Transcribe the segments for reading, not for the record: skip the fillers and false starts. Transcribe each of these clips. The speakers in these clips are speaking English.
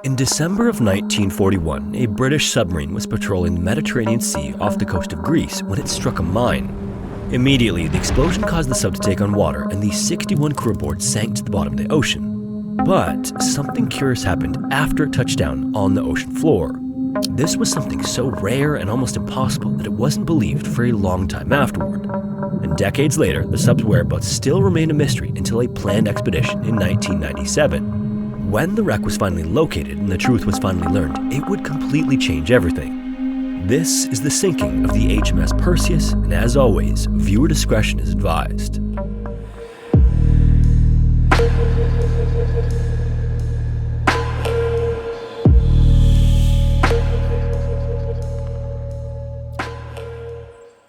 In December of 1941, a British submarine was patrolling the Mediterranean Sea off the coast of Greece when it struck a mine. Immediately, the explosion caused the sub to take on water, and the 61 crew aboard sank to the bottom of the ocean. But something curious happened after it touched down on the ocean floor. This was something so rare and almost impossible that it wasn't believed for a long time afterward. And decades later, the sub's whereabouts still remained a mystery until a planned expedition in 1997. When the wreck was finally located and the truth was finally learned, it would completely change everything. This is the sinking of the HMS Perseus, and as always, viewer discretion is advised.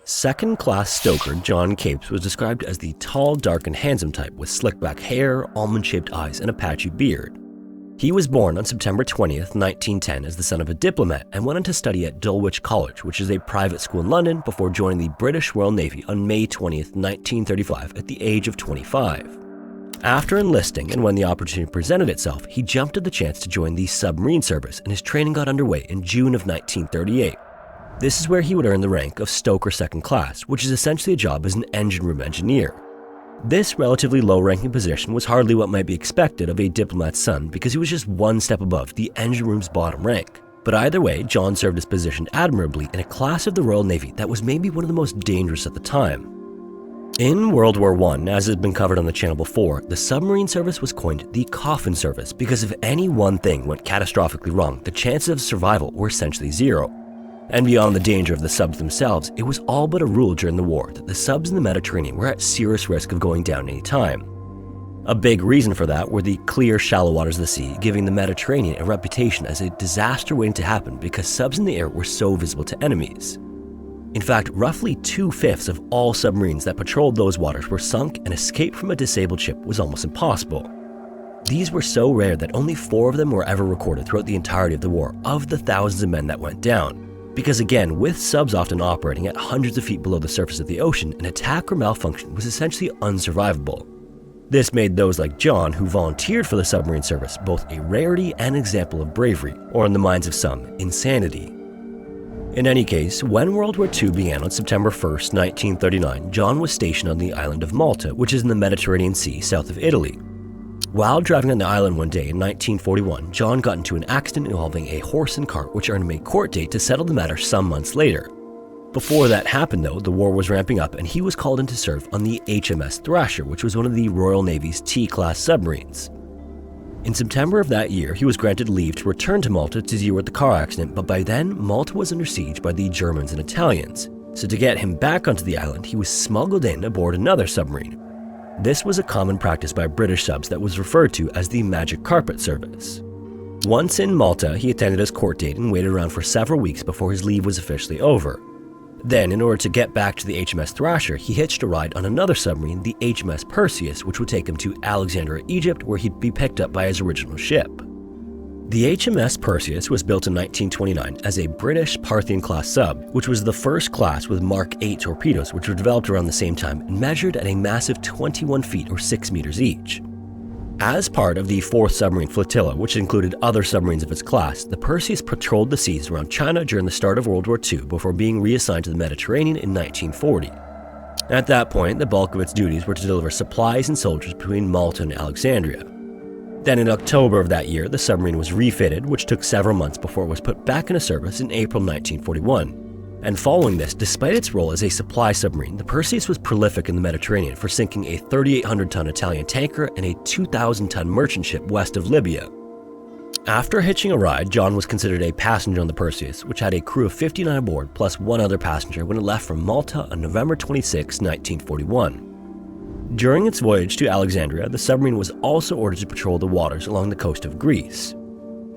Second-class stoker John Capes was described as the tall, dark, and handsome type with slick-back hair, almond-shaped eyes, and a patchy beard. He was born on September 20th, 1910 as the son of a diplomat and went on to study at Dulwich College, which is a private school in London, before joining the British Royal Navy on May 20th, 1935 at the age of 25. After enlisting and when the opportunity presented itself, he jumped at the chance to join the submarine service, and his training got underway in June of 1938. This is where he would earn the rank of stoker second class, which is essentially a job as an engine room engineer. This relatively low-ranking position was hardly what might be expected of a diplomat's son because he was just one step above the engine room's bottom rank. But either way, John served his position admirably in a class of the Royal Navy that was maybe one of the most dangerous at the time. In World War I, as has been covered on the channel before, the submarine service was coined the coffin service because if any one thing went catastrophically wrong, the chances of survival were essentially zero. And beyond the danger of the subs themselves, it was all but a rule during the war that the subs in the Mediterranean were at serious risk of going down any time. A big reason for that were the clear, shallow waters of the sea, giving the Mediterranean a reputation as a disaster waiting to happen because subs in the air were so visible to enemies. In fact, roughly 2/5 of all submarines that patrolled those waters were sunk, and escape from a disabled ship was almost impossible. These were so rare that only 4 of them were ever recorded throughout the entirety of the war, of the thousands of men that went down. Because again, with subs often operating at hundreds of feet below the surface of the ocean, an attack or malfunction was essentially unsurvivable. This made those like John, who volunteered for the submarine service, both a rarity and an example of bravery, or in the minds of some, insanity. In any case, when World War II began on September 1st, 1939, John was stationed on the island of Malta, which is in the Mediterranean Sea south of Italy. While driving on the island one day in 1941, John got into an accident involving a horse and cart, which earned him a court date to settle the matter some months later. Before that happened though, the war was ramping up and he was called in to serve on the HMS Thrasher, which was one of the Royal Navy's T-class submarines. In September of that year, he was granted leave to return to Malta to deal with the car accident, but by then, Malta was under siege by the Germans and Italians. So to get him back onto the island, he was smuggled in aboard another submarine. This was a common practice by British subs that was referred to as the Magic Carpet Service. Once in Malta, he attended his court date and waited around for several weeks before his leave was officially over. Then, in order to get back to the HMS Thrasher, he hitched a ride on another submarine, the HMS Perseus, which would take him to Alexandria, Egypt, where he'd be picked up by his original ship. The HMS Perseus was built in 1929 as a British Parthian-class sub, which was the first class with Mark 8 torpedoes, which were developed around the same time and measured at a massive 21 feet or 6 meters each. As part of the 4th Submarine Flotilla, which included other submarines of its class, the Perseus patrolled the seas around China during the start of World War II before being reassigned to the Mediterranean in 1940. At that point, the bulk of its duties were to deliver supplies and soldiers between Malta and Alexandria. Then in October of that year, the submarine was refitted, which took several months before it was put back into service in April 1941. And following this, despite its role as a supply submarine, the Perseus was prolific in the Mediterranean for sinking a 3,800-ton Italian tanker and a 2,000-ton merchant ship west of Libya. After hitching a ride, John was considered a passenger on the Perseus, which had a crew of 59 aboard plus one other passenger when it left from Malta on November 26, 1941. During its voyage to Alexandria, the submarine was also ordered to patrol the waters along the coast of Greece.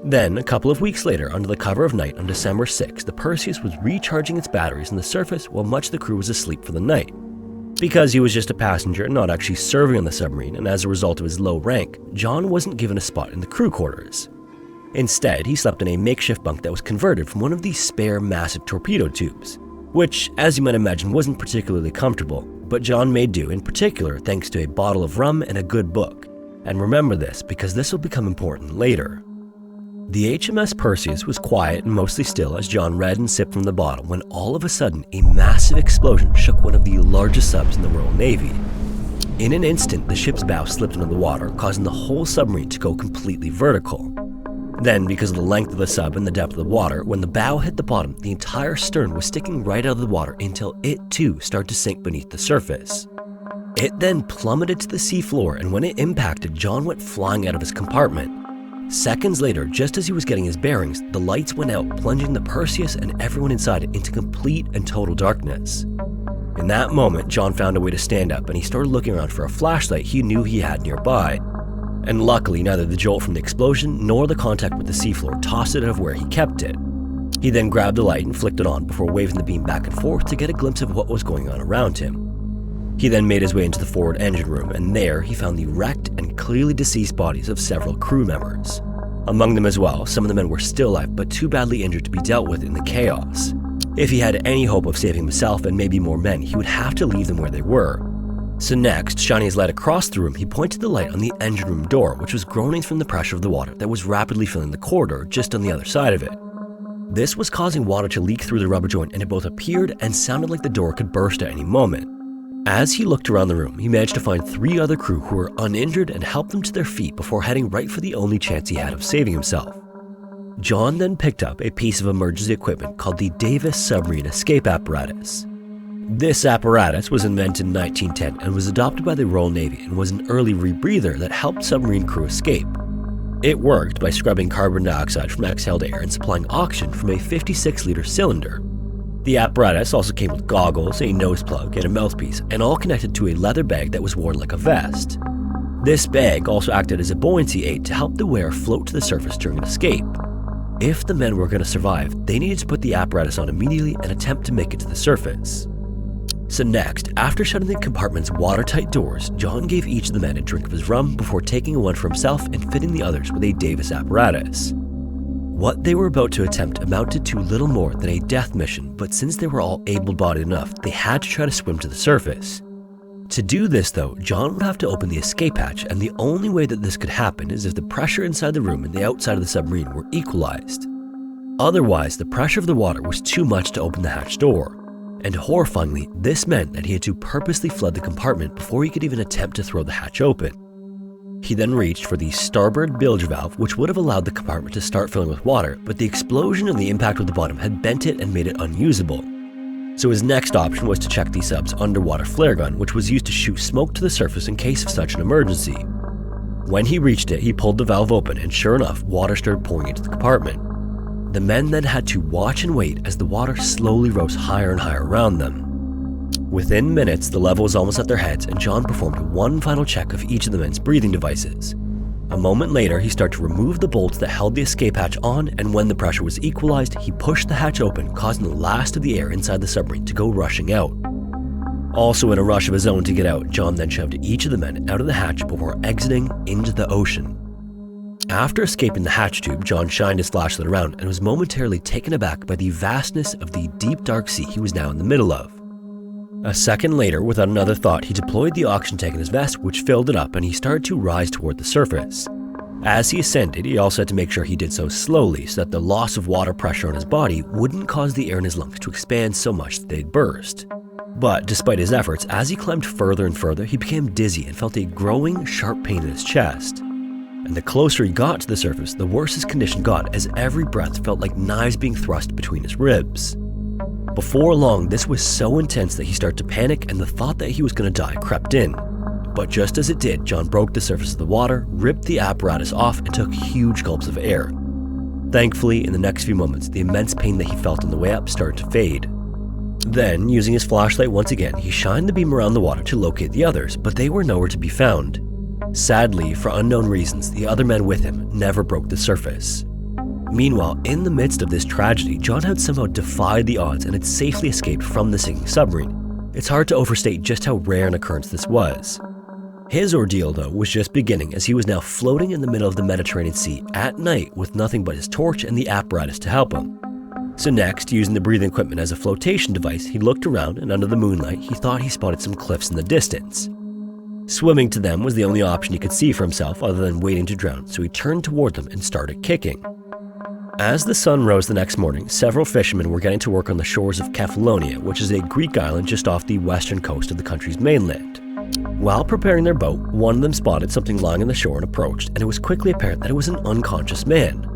Then, a couple of weeks later, under the cover of night on December 6, the Perseus was recharging its batteries on the surface while much of the crew was asleep for the night. Because he was just a passenger and not actually serving on the submarine, and as a result of his low rank, John wasn't given a spot in the crew quarters. Instead, he slept in a makeshift bunk that was converted from one of these spare massive torpedo tubes, which, as you might imagine, wasn't particularly comfortable, but John made do, in particular thanks to a bottle of rum and a good book. And remember this, because this will become important later. The HMS Perseus was quiet and mostly still as John read and sipped from the bottle when all of a sudden a massive explosion shook one of the largest subs in the Royal Navy. In an instant, the ship's bow slipped into the water, causing the whole submarine to go completely vertical. Then, because of the length of the sub and the depth of the water, when the bow hit the bottom, the entire stern was sticking right out of the water until it too started to sink beneath the surface. It then plummeted to the seafloor, and when it impacted, John went flying out of his compartment. Seconds later, just as he was getting his bearings, the lights went out, plunging the Perseus and everyone inside it into complete and total darkness. In that moment, John found a way to stand up and he started looking around for a flashlight he knew he had nearby. And luckily, neither the jolt from the explosion nor the contact with the seafloor tossed it out of where he kept it. He then grabbed the light and flicked it on before waving the beam back and forth to get a glimpse of what was going on around him. He then made his way into the forward engine room, and there he found the wrecked and clearly deceased bodies of several crew members. Among them as well, some of the men were still alive but too badly injured to be dealt with in the chaos. If he had any hope of saving himself and maybe more men, he would have to leave them where they were. So next, shining his light across the room, he pointed the light on the engine room door, which was groaning from the pressure of the water that was rapidly filling the corridor just on the other side of it. This was causing water to leak through the rubber joint, and it both appeared and sounded like the door could burst at any moment. As he looked around the room, he managed to find 3 other crew who were uninjured and helped them to their feet before heading right for the only chance he had of saving himself. John then picked up a piece of emergency equipment called the British Submarine escape apparatus. This apparatus was invented in 1910 and was adopted by the Royal Navy and was an early rebreather that helped submarine crew escape. It worked by scrubbing carbon dioxide from exhaled air and supplying oxygen from a 56-liter cylinder. The apparatus also came with goggles, a nose plug, and a mouthpiece, and all connected to a leather bag that was worn like a vest. This bag also acted as a buoyancy aid to help the wearer float to the surface during an escape. If the men were going to survive, they needed to put the apparatus on immediately and attempt to make it to the surface. So next, after shutting the compartment's watertight doors, John gave each of the men a drink of his rum before taking one for himself and fitting the others with a Davis apparatus. What they were about to attempt amounted to little more than a death mission, but since they were all able-bodied enough, they had to try to swim to the surface. To do this though, John would have to open the escape hatch, and the only way that this could happen is if the pressure inside the room and the outside of the submarine were equalized. Otherwise, the pressure of the water was too much to open the hatch door. And horrifyingly, this meant that he had to purposely flood the compartment before he could even attempt to throw the hatch open. He then reached for the starboard bilge valve, which would have allowed the compartment to start filling with water, but the explosion and the impact with the bottom had bent it and made it unusable. So his next option was to check the sub's underwater flare gun, which was used to shoot smoke to the surface in case of such an emergency. When he reached it, he pulled the valve open, and sure enough, water started pouring into the compartment. The men then had to watch and wait as the water slowly rose higher and higher around them. Within minutes, the level was almost at their heads, and John performed one final check of each of the men's breathing devices. A moment later, he started to remove the bolts that held the escape hatch on, and when the pressure was equalized, he pushed the hatch open, causing the last of the air inside the submarine to go rushing out. Also in a rush of his own to get out, John then shoved each of the men out of the hatch before exiting into the ocean. After escaping the hatch tube, John shined his flashlight around and was momentarily taken aback by the vastness of the deep dark sea he was now in the middle of. A second later, without another thought, he deployed the oxygen tank in his vest, which filled it up, and he started to rise toward the surface. As he ascended, he also had to make sure he did so slowly so that the loss of water pressure on his body wouldn't cause the air in his lungs to expand so much that they'd burst. But despite his efforts, as he climbed further and further, he became dizzy and felt a growing, sharp pain in his chest. And the closer he got to the surface, the worse his condition got, as every breath felt like knives being thrust between his ribs. Before long, this was so intense that he started to panic, and the thought that he was going to die crept in. But just as it did, John broke the surface of the water, ripped the apparatus off, and took huge gulps of air. Thankfully, in the next few moments, the immense pain that he felt on the way up started to fade. Then, using his flashlight once again, he shined the beam around the water to locate the others, but they were nowhere to be found. Sadly, for unknown reasons, the other men with him never broke the surface. Meanwhile, in the midst of this tragedy, John had somehow defied the odds and had safely escaped from the sinking submarine. It's hard to overstate just how rare an occurrence this was. His ordeal, though, was just beginning, as he was now floating in the middle of the Mediterranean Sea at night with nothing but his torch and the apparatus to help him. So next, using the breathing equipment as a flotation device, he looked around, and under the moonlight, he thought he spotted some cliffs in the distance. Swimming to them was the only option he could see for himself other than waiting to drown, so he turned toward them and started kicking. As the sun rose the next morning, several fishermen were getting to work on the shores of Kefalonia, which is a Greek island just off the western coast of the country's mainland. While preparing their boat, one of them spotted something lying on the shore and approached, and it was quickly apparent that it was an unconscious man.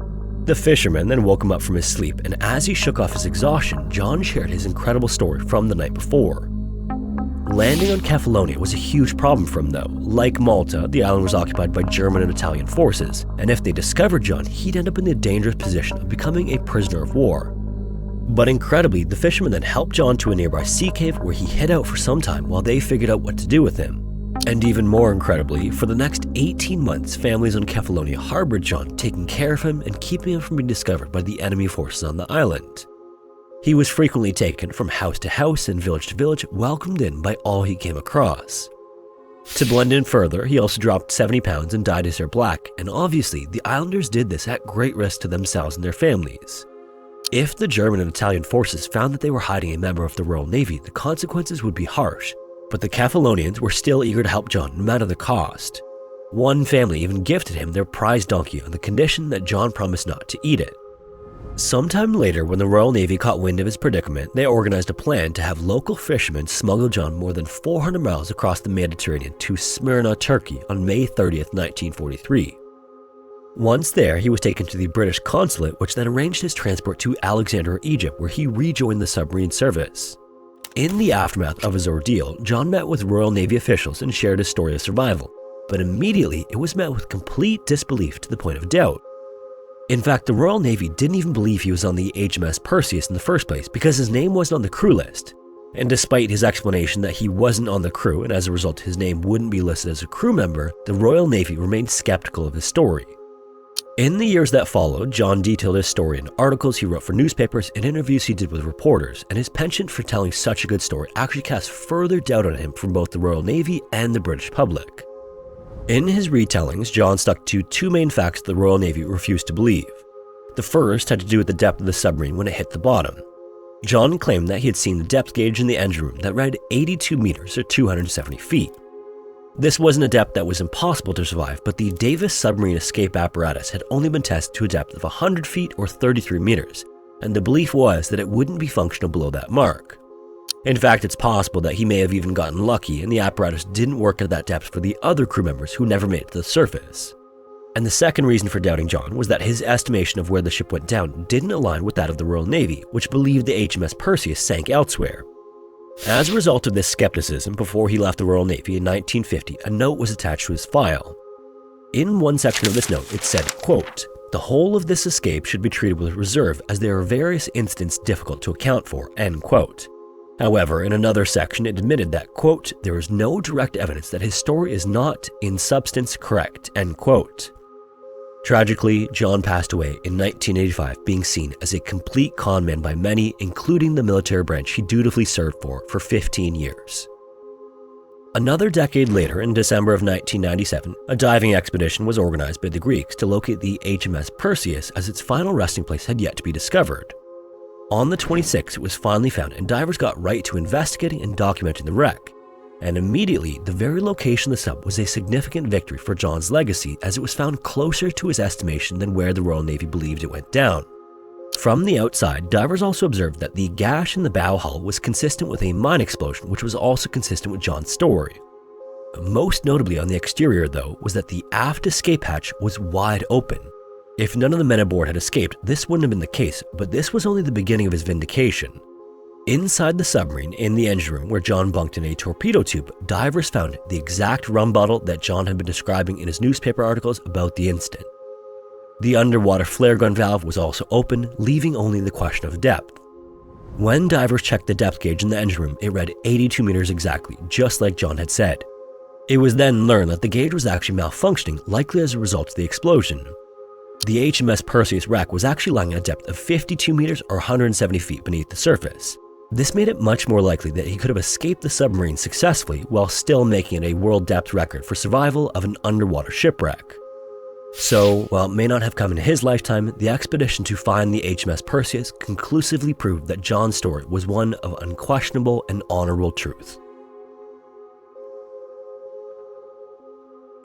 The fisherman then woke him up from his sleep, and as he shook off his exhaustion, John shared his incredible story from the night before. Landing on Kefalonia was a huge problem for him though. Like Malta, the island was occupied by German and Italian forces, and if they discovered John, he'd end up in the dangerous position of becoming a prisoner of war. But incredibly, the fisherman then helped John to a nearby sea cave where he hid out for some time while they figured out what to do with him. And even more incredibly, for the next 18 months, families on Kefalonia harbored John, taking care of him and keeping him from being discovered by the enemy forces on the island. He was frequently taken from house to house and village to village, welcomed in by all he came across. To blend in further, he also dropped 70 pounds and dyed his hair black, and obviously the islanders did this at great risk to themselves and their families. If the German and Italian forces found that they were hiding a member of the Royal Navy, the consequences would be harsh, but the Kefalonians were still eager to help John no matter the cost. One family even gifted him their prized donkey on the condition that John promised not to eat it. Sometime later, when the Royal Navy caught wind of his predicament, they organized a plan to have local fishermen smuggle John more than 400 miles across the Mediterranean to Smyrna, Turkey on May 30th, 1943. Once there, he was taken to the British consulate, which then arranged his transport to Alexandria, Egypt, where he rejoined the submarine service. In the aftermath of his ordeal, John met with Royal Navy officials and shared his story of survival, but immediately it was met with complete disbelief to the point of doubt. In fact, the Royal Navy didn't even believe he was on the HMS Perseus in the first place because his name wasn't on the crew list. And despite his explanation that he wasn't on the crew and as a result his name wouldn't be listed as a crew member, the Royal Navy remained skeptical of his story. In the years that followed, John detailed his story in articles he wrote for newspapers and interviews he did with reporters, and his penchant for telling such a good story actually cast further doubt on him from both the Royal Navy and the British public. In his retellings, John stuck to two main facts the Royal Navy refused to believe. The first had to do with the depth of the submarine when it hit the bottom. John claimed that he had seen the depth gauge in the engine room that read 82 meters or 270 feet. This wasn't a depth that was impossible to survive, but the Davis submarine escape apparatus had only been tested to a depth of 100 feet or 33 meters, and the belief was that it wouldn't be functional below that mark. In fact, it's possible that he may have even gotten lucky and the apparatus didn't work at that depth for the other crew members who never made it to the surface. And the second reason for doubting John was that his estimation of where the ship went down didn't align with that of the Royal Navy, which believed the HMS Perseus sank elsewhere. As a result of this skepticism, before he left the Royal Navy in 1950, a note was attached to his file. In one section of this note, it said, quote, "The whole of this escape should be treated with reserve as there are various incidents difficult to account for," end quote. However, in another section, it admitted that, quote, "There is no direct evidence that his story is not, in substance, correct," end quote. Tragically, John passed away in 1985, being seen as a complete con man by many, including the military branch he dutifully served for 15 years. Another decade later, in December of 1997, a diving expedition was organized by the Greeks to locate the HMS Perseus as its final resting place had yet to be discovered. On the 26th, it was finally found, and divers got right to investigating and documenting the wreck. And immediately, the very location of the sub was a significant victory for John's legacy, as it was found closer to his estimation than where the Royal Navy believed it went down. From the outside, divers also observed that the gash in the bow hull was consistent with a mine explosion, which was also consistent with John's story. Most notably on the exterior, though, was that the aft escape hatch was wide open. If none of the men aboard had escaped, this wouldn't have been the case, but this was only the beginning of his vindication. Inside the submarine, in the engine room where John bunked in a torpedo tube, divers found the exact rum bottle that John had been describing in his newspaper articles about the incident. The underwater flare gun valve was also open, leaving only the question of depth. When divers checked the depth gauge in the engine room, it read 82 meters exactly, just like John had said. It was then learned that the gauge was actually malfunctioning, likely as a result of the explosion. The HMS Perseus wreck was actually lying at a depth of 52 meters or 170 feet beneath the surface. This made it much more likely that he could have escaped the submarine successfully while still making it a world depth record for survival of an underwater shipwreck. So, while it may not have come in his lifetime, the expedition to find the HMS Perseus conclusively proved that John's story was one of unquestionable and honorable truth.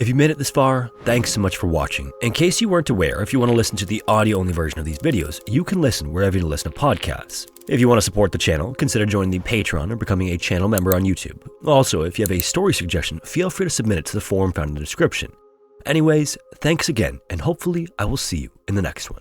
If you made it this far, thanks so much for watching. In case you weren't aware, if you want to listen to the audio-only version of these videos, you can listen wherever you listen to podcasts. If you want to support the channel, consider joining the Patreon or becoming a channel member on YouTube. Also, if you have a story suggestion, feel free to submit it to the form found in the description. Anyways, thanks again, and hopefully I will see you in the next one.